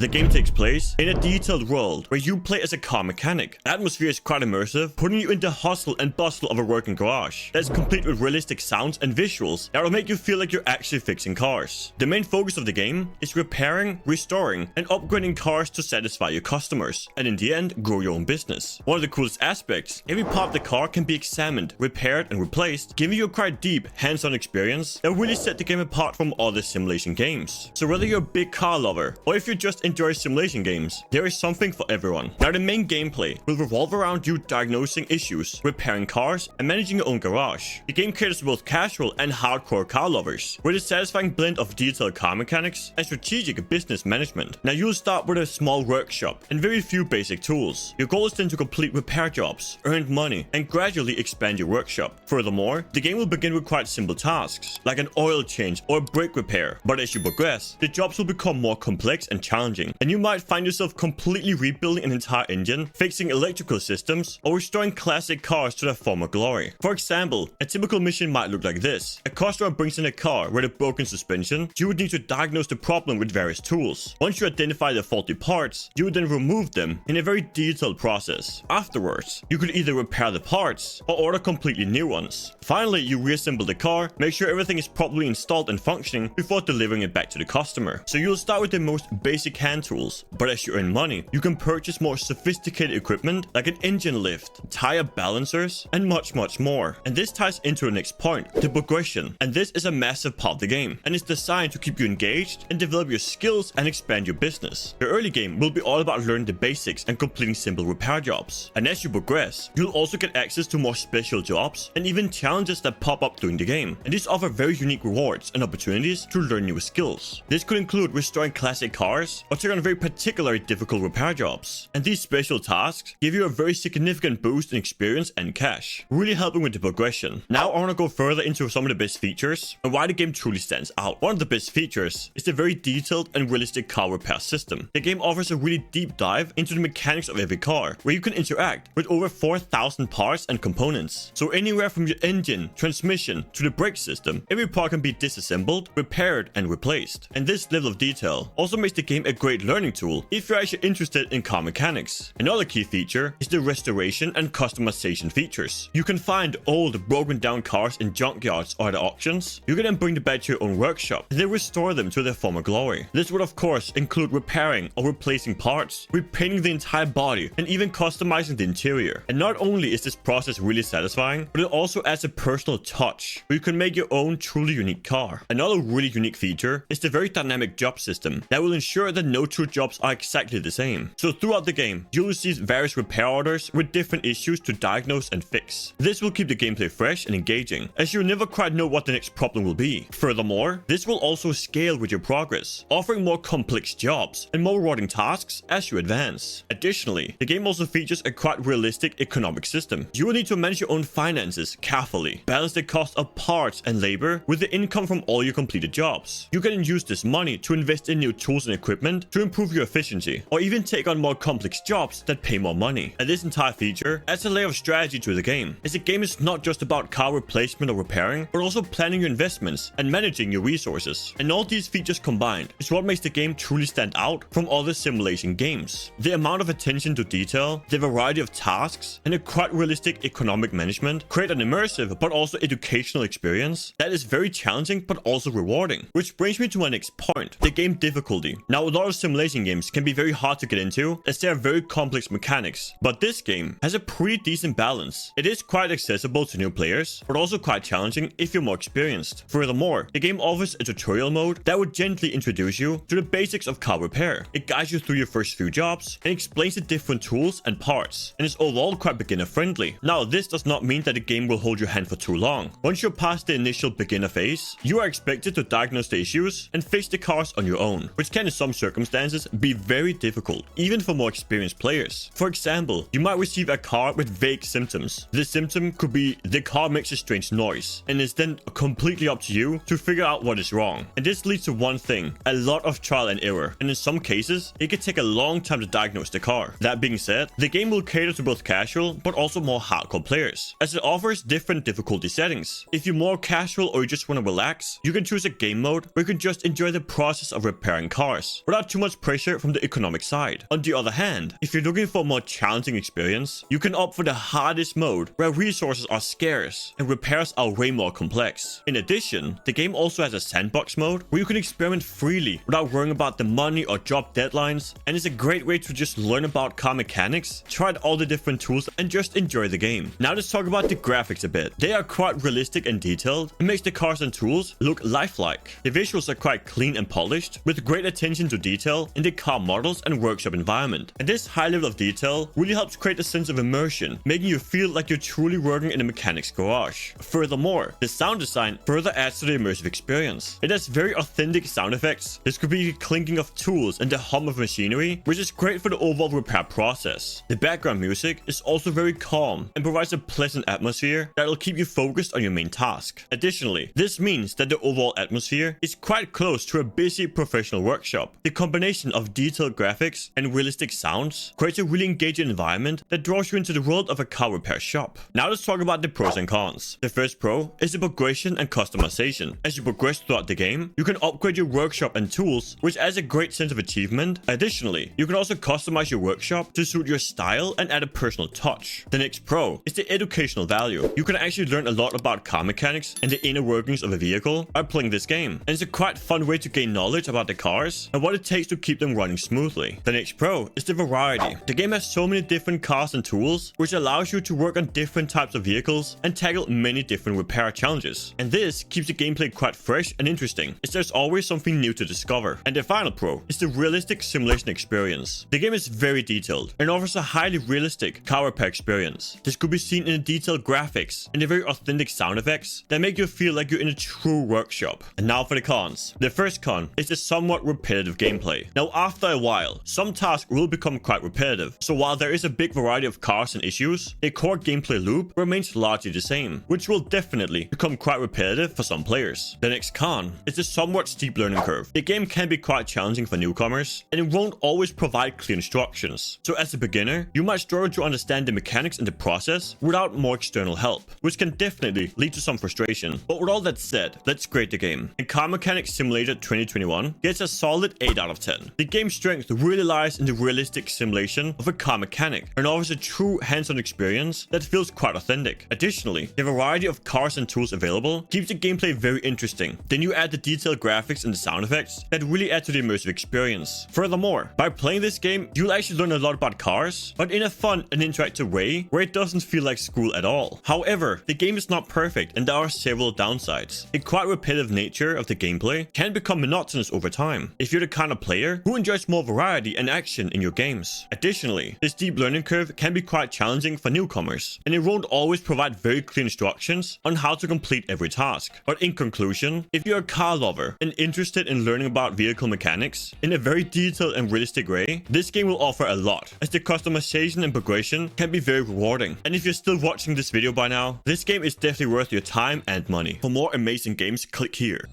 The game takes place in a detailed world where you play as a car mechanic. The atmosphere is quite immersive, putting you in the hustle and bustle of a working garage that's complete with realistic sounds and visuals that will make you feel like you're actually fixing cars. The main focus of the game is repairing, restoring, and upgrading cars to satisfy your customers, and in the end, grow your own business. One of the coolest aspects, every part of the car can be examined, repaired, and replaced, giving you a quite deep, hands-on experience that really set the game apart from other simulation games. So whether you're a big car lover, or if you just enjoy simulation games, there is something for everyone. Now, the main gameplay will revolve around you diagnosing issues, repairing cars, and managing your own garage. The game caters to both casual and hardcore car lovers, with a satisfying blend of detailed car mechanics and strategic business management. Now, you'll start with a small workshop and very few basic tools. Your goal is then to complete repair jobs, earn money, and gradually expand your workshop. Furthermore, the game will begin with quite simple tasks, like an oil change or a brake repair. But as you progress, the jobs will become more complex and challenging, and you might find yourself completely rebuilding an entire engine, fixing electrical systems, or restoring classic cars to their former glory. For example, a typical mission might look like this. A customer brings in a car with a broken suspension. You would need to diagnose the problem with various tools. Once you identify the faulty parts, you would then remove them in a very detailed process. Afterwards, you could either repair the parts or order completely new ones. Finally, you reassemble the car, make sure everything is properly installed and functioning before delivering it back to the customer. So you'll start with the most basic hand tools, but as you earn money, you can purchase more sophisticated equipment like an engine lift, tire balancers, and much more. And this ties into the next point, the progression. And this is a massive part of the game, and it's designed to keep you engaged and develop your skills and expand your business. The early game will be all about learning the basics and completing simple repair jobs. And as you progress, you'll also get access to more special jobs and even challenges that pop up during the game. And these offer very unique rewards and opportunities to learn new skills. This could include restoring classic cars or take on very particularly difficult repair jobs. And these special tasks give you a very significant boost in experience and cash, really helping with the progression. Now I want to go further into some of the best features and why the game truly stands out. One of the best features is the very detailed and realistic car repair system. The game offers a really deep dive into the mechanics of every car, where you can interact with over 4,000 parts and components. So anywhere from your engine, transmission, to the brake system, every part can be disassembled, repaired, and replaced. And this level of detail also makes the game a great learning tool if you're actually interested in car mechanics. Another key feature is the restoration and customization features. You can find old, broken down cars in junkyards or at auctions. You can then bring them back to your own workshop and then restore them to their former glory. This would of course include repairing or replacing parts, repainting the entire body, and even customizing the interior. And not only is this process really satisfying, but it also adds a personal touch where you can make your own truly unique car. Another really unique feature is the very dynamic job system that will ensure that no two jobs are exactly the same. So throughout the game, you'll receive various repair orders with different issues to diagnose and fix. This will keep the gameplay fresh and engaging, as you'll never quite know what the next problem will be. Furthermore, this will also scale with your progress, offering more complex jobs and more rewarding tasks as you advance. Additionally, the game also features a quite realistic economic system. You will need to manage your own finances carefully, balance the cost of parts and labor with the income from all your completed jobs. You can use this money to invest in new tools and equipment to improve your efficiency, or even take on more complex jobs that pay more money. And this entire feature adds a layer of strategy to the game, as the game is not just about car replacement or repairing, but also planning your investments and managing your resources. And all these features combined is what makes the game truly stand out from other simulation games. The amount of attention to detail, the variety of tasks, and a quite realistic economic management create an immersive but also educational experience that is very challenging but also rewarding. Which brings me to my next point, the game difficulty. Now, a lot of simulation games can be very hard to get into as they are very complex mechanics, but this game has a pretty decent balance. It is quite accessible to new players, but also quite challenging if you're more experienced. Furthermore, the game offers a tutorial mode that would gently introduce you to the basics of car repair. It guides you through your first few jobs and explains the different tools and parts, and is overall quite beginner friendly. Now, this does not mean that the game will hold your hand for too long. Once you're past the initial beginner phase, you are expected to diagnose the issues and fix the cars on your own, which can in some circumstances be very difficult, even for more experienced players. For example, you might receive a car with vague symptoms. The symptom could be the car makes a strange noise, and it's then completely up to you to figure out what is wrong. And this leads to one thing, a lot of trial and error, and in some cases, it could take a long time to diagnose the car. That being said, the game will cater to both casual but also more hardcore players, as it offers different difficulty settings. If you're more casual or you just want to relax, you can choose a game mode where you can just enjoy the process of repairing cars without too much pressure from the economic side. On the other hand, if you're looking for a more challenging experience, you can opt for the hardest mode, where resources are scarce and repairs are way more complex. In addition, the game also has a sandbox mode where you can experiment freely without worrying about the money or job deadlines, and it's a great way to just learn about car mechanics, try out all the different tools, and just enjoy the game. Now let's talk about the graphics a bit. They are quite realistic and detailed. It makes the cars and tools look lifelike. The visuals are quite clean and polished, with great attention to detail in the car models and workshop environment. And this high level of detail really helps create a sense of immersion, making you feel like you're truly working in a mechanic's garage. Furthermore, the sound design further adds to the immersive experience. It has very authentic sound effects. This could be the clinking of tools and the hum of machinery, which is great for the overall repair process. The background music is also very calm and provides a pleasant atmosphere that will keep you focused on your main task. Additionally, this means that the overall atmosphere is quite close to a busy professional workshop. The combination of detailed graphics and realistic sounds creates a really engaging environment that draws you into the world of a car repair shop. Now let's talk about the pros and cons. The first pro is the progression and customization. As you progress throughout the game, you can upgrade your workshop and tools, which adds a great sense of achievement. Additionally, you can also customize your workshop to suit your style and add a personal touch. The next pro is the educational value. You can actually learn a lot about car mechanics and the inner workings of a vehicle by playing this game, and it's a quite fun way to gain knowledge about the cars and what it takes to keep them running smoothly. The next pro is the variety. The game has so many different cars and tools, which allows you to work on different types of vehicles and tackle many different repair challenges. And this keeps the gameplay quite fresh and interesting, as there's always something new to discover. And the final pro is the realistic simulation experience. The game is very detailed and offers a highly realistic car repair experience. This could be seen in the detailed graphics and the very authentic sound effects that make you feel like you're in a true workshop. And now for the cons. The first con is the somewhat repetitive gameplay. Now after a while, some tasks will become quite repetitive. So while there is a big variety of cars and issues, the core gameplay loop remains largely the same, which will definitely become quite repetitive for some players. The next con is the somewhat steep learning curve. The game can be quite challenging for newcomers, and it won't always provide clear instructions. So as a beginner, you might struggle to understand the mechanics and the process without more external help, which can definitely lead to some frustration. But with all that said, let's grade the game. And Car Mechanics Simulator 2021 gets a solid 8 out of 10. The game's strength really lies in the realistic simulation of a car mechanic and offers a true hands-on experience that feels quite authentic. Additionally, the variety of cars and tools available keeps the gameplay very interesting. Then you add the detailed graphics and the sound effects that really add to the immersive experience. Furthermore, by playing this game, you'll actually learn a lot about cars, but in a fun and interactive way where it doesn't feel like school at all. However, the game is not perfect and there are several downsides. The quite repetitive nature of the gameplay can become monotonous over time if you're the kind of player who enjoys more variety and action in your games. Additionally, this steep learning curve can be quite challenging for newcomers, and it won't always provide very clear instructions on how to complete every task. But in conclusion, if you're a car lover and interested in learning about vehicle mechanics in a very detailed and realistic way, this game will offer a lot, as the customization and progression can be very rewarding. And if you're still watching this video by now, this game is definitely worth your time and money. For more amazing games, click here.